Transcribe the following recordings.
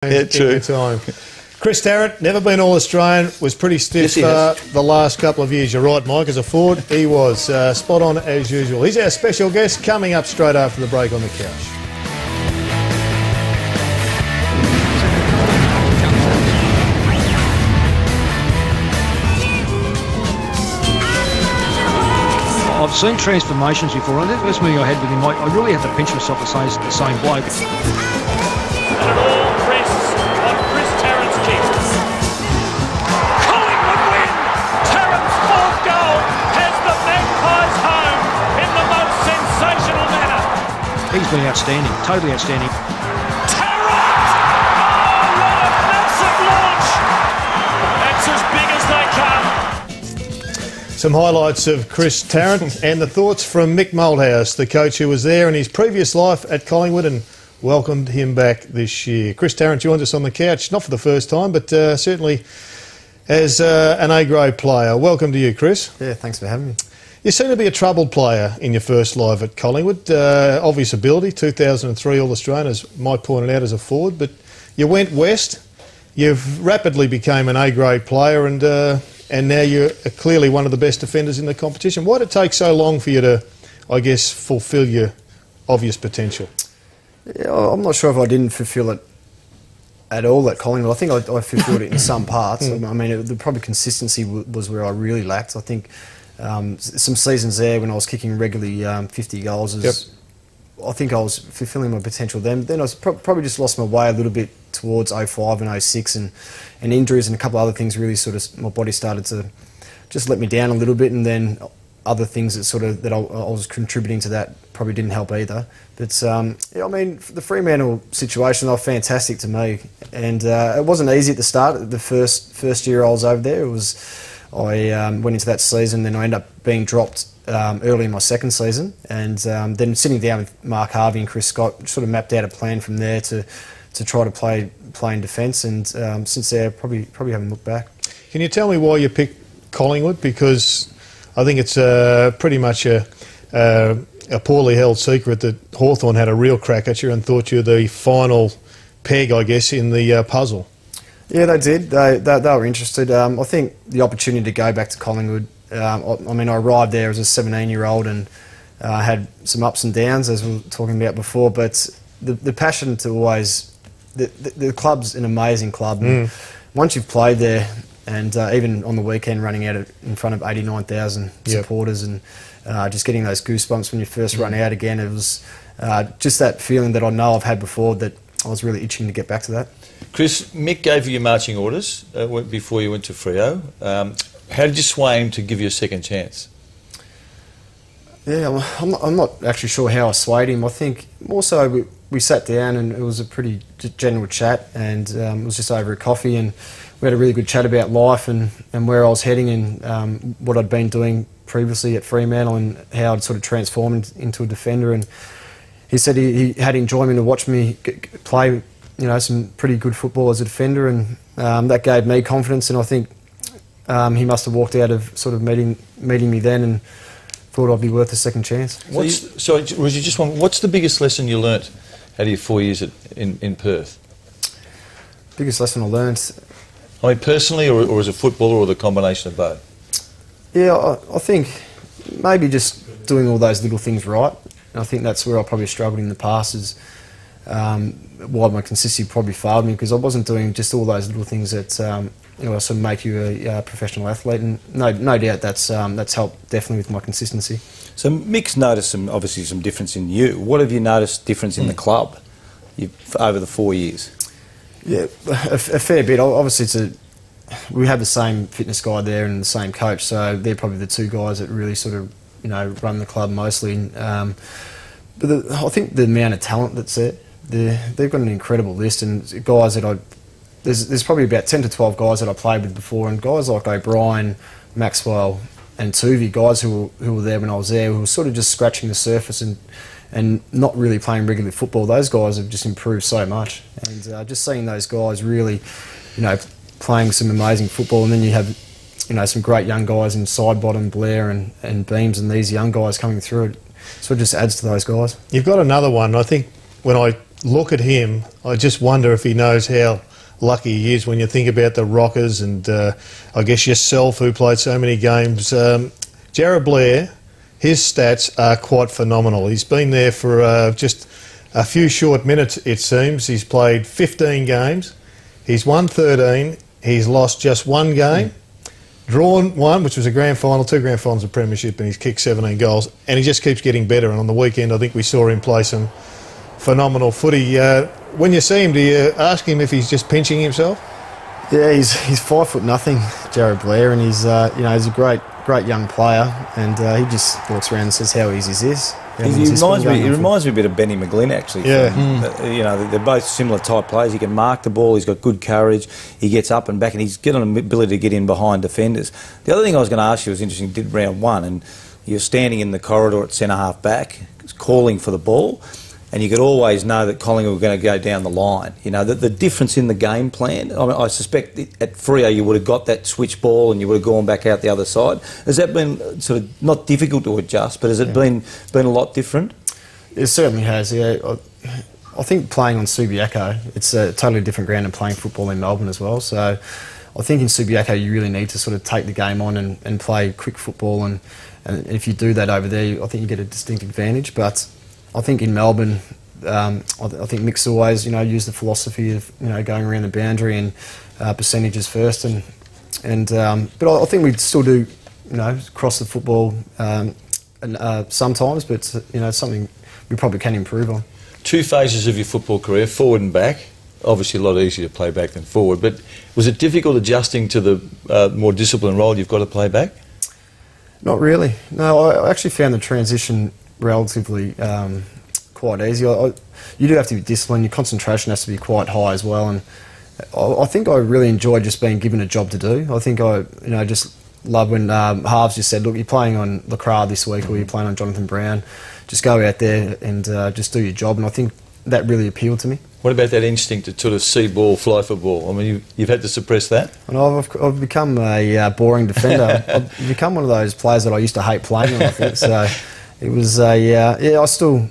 Yeah, true. Time. Chris Tarrant, never been All-Australian, was pretty stiff the last couple of years. You're right, Mike, as a forward, he was spot on as usual. He's our special guest, coming up straight after the break on the couch. I've seen transformations before, and the first meeting I had with him, I really had to pinch myself to say it's the same bloke. And it all rests on Chris Tarrant's kick. Collingwood win! Tarrant's fourth goal has the Magpies home in the most sensational manner. He's been outstanding, totally outstanding. Tarrant! Oh, what a massive launch! That's as big as they come. Some highlights of Chris Tarrant and the thoughts from Mick Malthouse, the coach who was there in his previous life at Collingwood and welcomed him back this year. Chris Tarrant joins us on the couch, not for the first time, but certainly as an A-grade player. Welcome to you, Chris. Yeah, thanks for having me. You seem to be a troubled player in your first life at Collingwood. Obvious ability, 2003 All-Australian, as Mike pointed out, as a forward, but you went west. You've rapidly became an A-grade player and now you're clearly one of the best defenders in the competition. Why did it take so long for you to, I guess, fulfil your obvious potential? Yeah, I'm not sure if I didn't fulfil it at all at Collingwood. I think I fulfilled it in some parts. I mean, the probably consistency was where I really lacked. I think some seasons there when I was kicking regularly 50 goals, I think I was fulfilling my potential then. Then I was probably just lost my way a little bit towards 05 and 06 and injuries and a couple of other things really sort of, my body started to just let me down a little bit, and then other things that sort of, that I was contributing to that probably didn't help either. But yeah, I mean, the Fremantle situation, they were fantastic to me, and it wasn't easy at the start. The first year I was over there, I went into that season, then I ended up being dropped early in my second season, and then sitting down with Mark Harvey and Chris Scott, sort of mapped out a plan from there to try to play in defence, and since there, probably haven't looked back. Can you tell me why you picked Collingwood? Because I think it's pretty much a poorly held secret that Hawthorn had a real crack at you and thought you were the final peg, I guess, in the puzzle. Yeah, they did. They were interested. I think the opportunity to go back to Collingwood, I mean, I arrived there as a 17-year-old and had some ups and downs, as we were talking about before, but the passion to always... The club's an amazing club. Once you've played there, and even on the weekend running out in front of 89,000 supporters, and just getting those goosebumps when you first run out again, it was just that feeling that I know I've had before, that I was really itching to get back to that. Chris, Mick gave you your marching orders before you went to Freo. How did you sway him to give you a second chance? Yeah, I'm not actually sure how I swayed him. I think more so we sat down and it was a pretty general chat, and it was just over a coffee, and we had a really good chat about life and where I was heading, and what I'd been doing previously at Fremantle and how I'd sort of transformed into a defender. And he said he had enjoyment to watch me play, you know, some pretty good football as a defender, and that gave me confidence. And I think he must have walked out of sort of meeting me then and thought I'd be worth a second chance. What's the biggest lesson you learnt out of your 4 years in Perth? Biggest lesson I learnt? I mean, personally, or as a footballer, or the combination of both? Yeah, I think maybe just doing all those little things right. And I think that's where I probably struggled in the past, is why my consistency probably failed me, because I wasn't doing just all those little things that sort of make you a professional athlete. And no doubt that's helped definitely with my consistency. So Mick's noticed obviously some difference in you. What have you noticed difference in the club over the 4 years? Yeah, a fair bit. Obviously, we have the same fitness guy there and the same coach, so they're probably the two guys that really sort of, you know, run the club mostly. But I think the amount of talent that's there, they've got an incredible list, and guys that there's probably about 10 to 12 guys that I played with before, and guys like O'Brien, Maxwell and Tuvey, guys who were there when I was there, who were sort of just scratching the surface and not really playing regular football. Those guys have just improved so much, and just seeing those guys really, you know, playing some amazing football, and then you have, you know, some great young guys in Sidebottom, Blair and Beams, and these young guys coming through, it sort of just adds to those guys. You've got another one. I think when I look at him, I just wonder if he knows how lucky he is when you think about the Rockers and I guess yourself who played so many games. Jared Blair, his stats are quite phenomenal. He's been there for just a few short minutes, it seems. He's played 15 games. He's won 13. He's lost just one game. Drawn one, which was a grand final, 2 grand finals of premiership, and he's kicked 17 goals. And he just keeps getting better. And on the weekend, I think we saw him play some phenomenal footy. When you see him, do you ask him if he's just pinching himself? Yeah, he's 5'0", Jared Blair, and he's he's a great young player, and he just walks around and says how easy is this. He reminds me a bit of Benny McGlynn, actually. Yeah. You know, they're both similar type players. He can mark the ball, he's got good courage, he gets up and back, and he's got an ability to get in behind defenders. The other thing I was going to ask you was interesting, did round one, and you're standing in the corridor at centre-half back, calling for the ball, and you could always know that Collingwood were going to go down the line. You know, the difference in the game plan, I mean, I suspect at Freo you would have got that switch ball and you would have gone back out the other side. Has that been sort of not difficult to adjust, but has it been a lot different? It certainly has, yeah. I think playing on Subiaco, it's a totally different ground than playing football in Melbourne as well. So I think in Subiaco you really need to sort of take the game on and play quick football, and if you do that over there, I think you get a distinct advantage. But I think in Melbourne, I think Mick's always, used the philosophy of, going around the boundary and percentages first, but I think we still do, cross the football sometimes, but it's something we probably can improve on. 2 phases of your football career, forward and back. Obviously a lot easier to play back than forward, but was it difficult adjusting to the more disciplined role you've got to play back? Not really. No, I actually found the transition relatively quite easy. You do have to be disciplined. Your concentration has to be quite high as well. And I think I really enjoyed just being given a job to do. I think I just love when halves just said, look, you're playing on Lacroix this week or you're playing on Jonathan Brown. Just go out there and just do your job. And I think that really appealed to me. What about that instinct to sort of see ball, fly for ball? I mean, you've had to suppress that? And I've become a boring defender. I've become one of those players that I used to hate playing on, I think. So it was I'm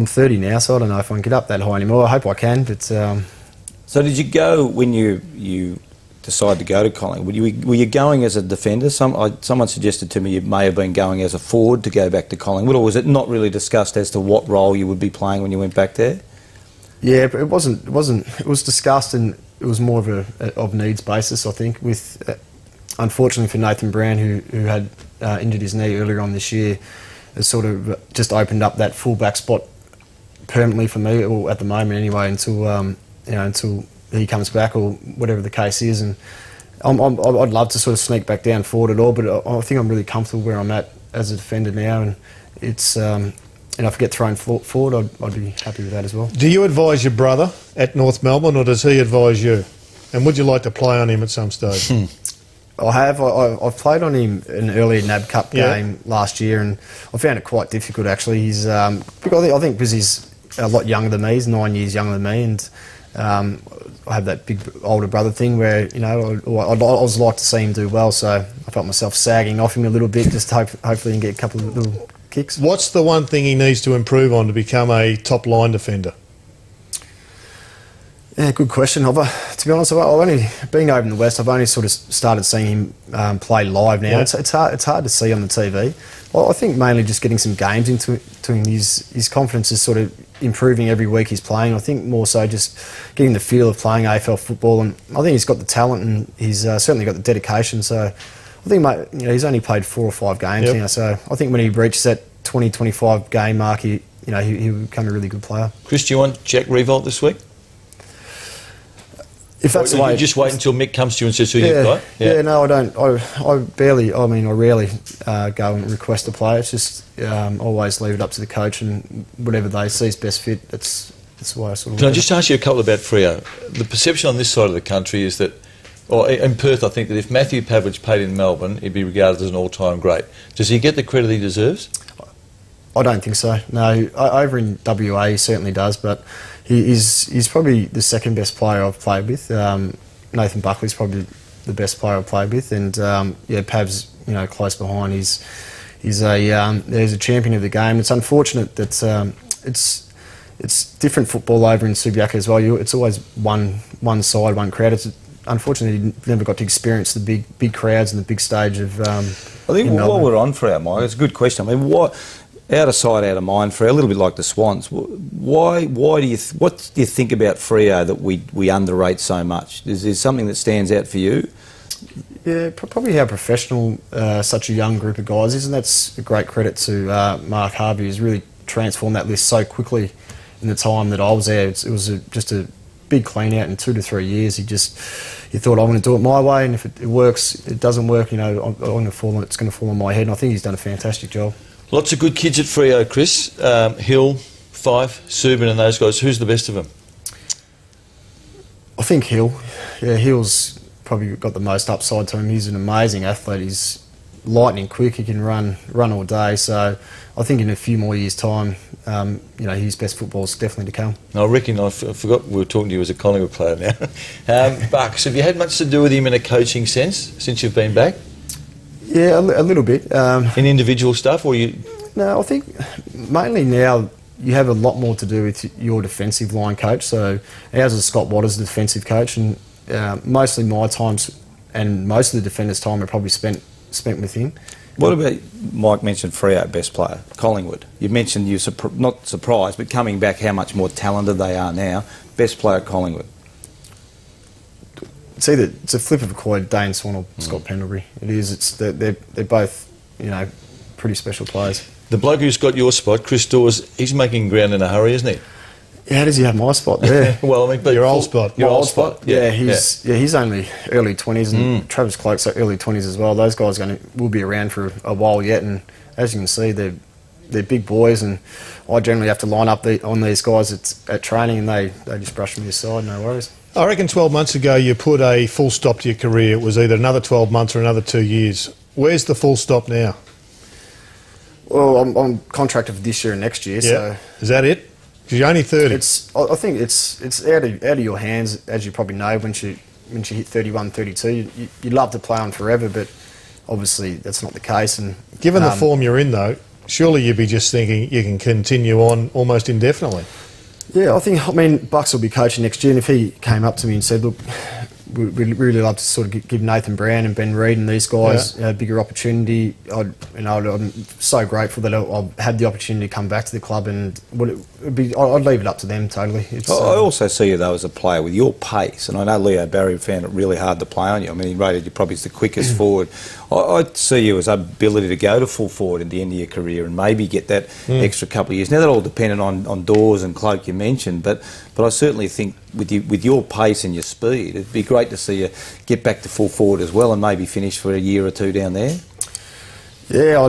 30 now, so I don't know if I can get up that high anymore. I hope I can, but... So did you go, when you decided to go to Collingwood, were you going as a defender? Someone suggested to me you may have been going as a forward to go back to Collingwood, or was it not really discussed as to what role you would be playing when you went back there? Yeah, but it wasn't. It was discussed, and it was more of a needs basis, I think. With unfortunately for Nathan Brown, who had injured his knee earlier on this year, it sort of just opened up that full-back spot permanently for me, or at the moment anyway, until he comes back or whatever the case is. And I'd love to sort of sneak back down forward at all, but I think I'm really comfortable where I'm at as a defender now, and it's. And if I get thrown forward, I'd be happy with that as well. Do you advise your brother at North Melbourne, or does he advise you? And would you like to play on him at some stage? I have. I've played on him in an early NAB Cup game last year, and I found it quite difficult actually. He's, I think because he's a lot younger than me, he's 9 years younger than me, and I have that big older brother thing where I'd always like to see him do well. So I felt myself sagging off him a little bit, just hopefully he can get a couple of little kicks. What's the one thing he needs to improve on to become a top line defender? Yeah, good question. To be honest, I've only been over in the West. I've only sort of started seeing him play live now. Yeah. It's hard to see on the TV. I think mainly just getting some games into him. His confidence is sort of improving every week he's playing. I think more so just getting the feel of playing AFL football, and I think he's got the talent and he's certainly got the dedication. So I think he's only played 4 or 5 games now. So I think when he reaches that 20-25 game mark, he'll become a really good player. Chris, do you want Jack Revolt this week? If that's the way, you just wait until Mick comes to you and says who you've got. Yeah, no, I don't. I rarely go and request a player. It's just always leave it up to the coach, and whatever they see is best fit. That's the way I sort of. Can I just ask you a couple about Freo? The perception on this side of the country is that, or in Perth, I think that if Matthew Pavlich played in Melbourne, he'd be regarded as an all-time great. Does he get the credit he deserves? I don't think so. No, over in WA he certainly does, but he's probably the second best player I've played with. Nathan Buckley's probably the best player I've played with, and Pav's close behind. He's a champion of the game. It's unfortunate that it's different football over in Subiaco as well. It's always one side, one crowd. Unfortunately, you never got to experience the big crowds and the big stage of. I think while we're on Freo, Mike, it's a good question. I mean, out of sight, out of mind, Freo, a little bit like the Swans. What do you think about Freo that we underrate so much? Is there something that stands out for you? Yeah, probably how professional such a young group of guys is, and that's a great credit to Mark Harvey, who's really transformed that list so quickly in the time that I was there. It was just a big clean out in 2 to 3 years. He thought, I want to do it my way, and if it works, it doesn't work, it's going to fall on my head, and I think he's done a fantastic job. Lots of good kids at Freo, Chris. Hill, Fife, Subin and those guys. Who's the best of them? I think Hill. Yeah, Hill's probably got the most upside to him. He's an amazing athlete. He's lightning quick. He can run all day. So I think in a few more years' time, his best football is definitely to come. I reckon I forgot we were talking to you as a Collingwood player now. Bucks, have you had much to do with him in a coaching sense since you've been back? Yeah, a little bit. In individual stuff, or you? No, I think mainly now you have a lot more to do with your defensive line coach. So ours is Scott Waters, the defensive coach, and mostly my times and most of the defenders' time are probably spent with him. What about, Mike mentioned Freo best player, Collingwood. You mentioned you're not surprised, but coming back, how much more talented they are now. Best player at Collingwood. It's a flip of a coin, Dane Swan or Scott Pendlebury. It is. They're both, pretty special players. The bloke who's got your spot, Chris Dawes, he's making ground in a hurry, isn't he? Yeah, how does he have my spot there? Well, I mean, but your old spot. Your old spot. Yeah, he's only early 20s, and Travis Cloak's early 20s as well. Those guys will be around for a while yet, and as you can see, they're big boys, and I generally have to line up on these guys at training, and they just brush me aside, no worries. I reckon 12 months ago you put a full stop to your career. It was either another 12 months or another 2 years. Where's the full stop now? Well, I'm contracted for this year and next year. Yeah. So is that it? Because you're only 30. I think it's out of your hands, as you probably know. When you hit 31, 32, you'd love to play on forever, but obviously that's not the case. And given the form you're in, though, surely you'd be just thinking you can continue on almost indefinitely. Yeah, I mean, Bucks will be coaching next year, and if he came up to me and said, look, we'd really love to sort of give Nathan Brown and Ben Reid and these guys a bigger opportunity. I'm so grateful that I've had the opportunity to come back to the club, and I'd leave it up to them totally. I also see you, though, as a player with your pace, and I know Leo Barry found it really hard to play on you. I mean, he rated you probably as the quickest forward. I see you as ability to go to full forward at the end of your career and maybe get that extra couple of years. Now, that all dependent on Dawes and Cloak you mentioned, but I certainly think with your pace and your speed, it'd be great to see you get back to full forward as well and maybe finish for a year or two down there. Yeah,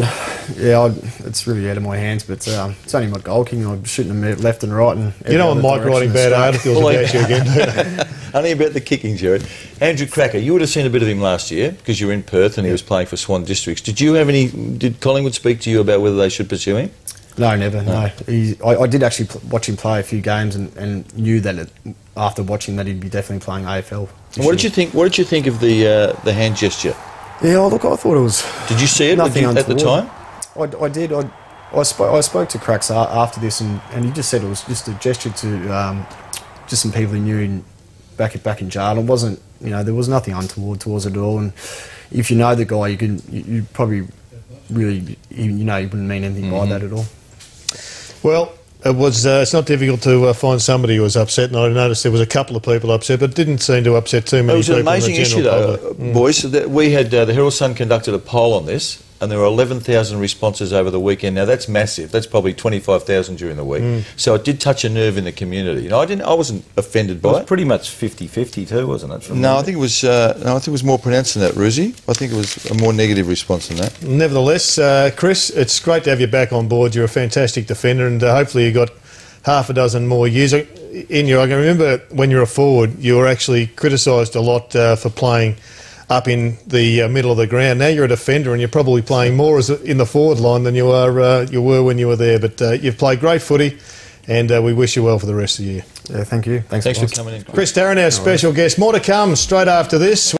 it's really out of my hands, but it's only my goal kicking. I'm shooting them left and right. And you don't want Mike writing bad articles about you again. Only about the kicking, Jared. Andrew Cracker, you would have seen a bit of him last year because you were in Perth and he was playing for Swan Districts. Did Collingwood speak to you about whether they should pursue him? No, never. No. I did actually watch him play a few games and knew that after watching that he'd be definitely playing AFL. What did you think? What did you think of the hand gesture? Yeah, look, I thought it was. Did you see it at the time? I did. I spoke to Cracks after this, and he just said it was just a gesture to just some people he knew back in jail. It wasn't, there was nothing untoward towards it at all. And if you know the guy, you probably really, you wouldn't mean anything by that at all. Well, it's not difficult to find somebody who was upset, and I noticed there was a couple of people upset, but it didn't seem to upset too many people. It was an amazing issue, though, boys. We had the Herald Sun conducted a poll on this, and there were 11,000 responses over the weekend. Now that's massive. That's probably 25,000 during the week. So it did touch a nerve in the community. I wasn't offended by it. It was pretty much 50-50 too, wasn't it? I think it was more pronounced than that, Ruzi. I think it was a more negative response than that. Nevertheless, Chris, it's great to have you back on board. You're a fantastic defender, and hopefully you got half a dozen more years in you. I can remember when you were a forward, you were actually criticised a lot for playing up in the middle of the ground. Now you're a defender and you're probably playing more in the forward line than you were when you were there. But you've played great footy, and we wish you well for the rest of the year. Yeah, thank you. Thanks for coming in. Chris Tarrant, our special guest. More to come straight after this.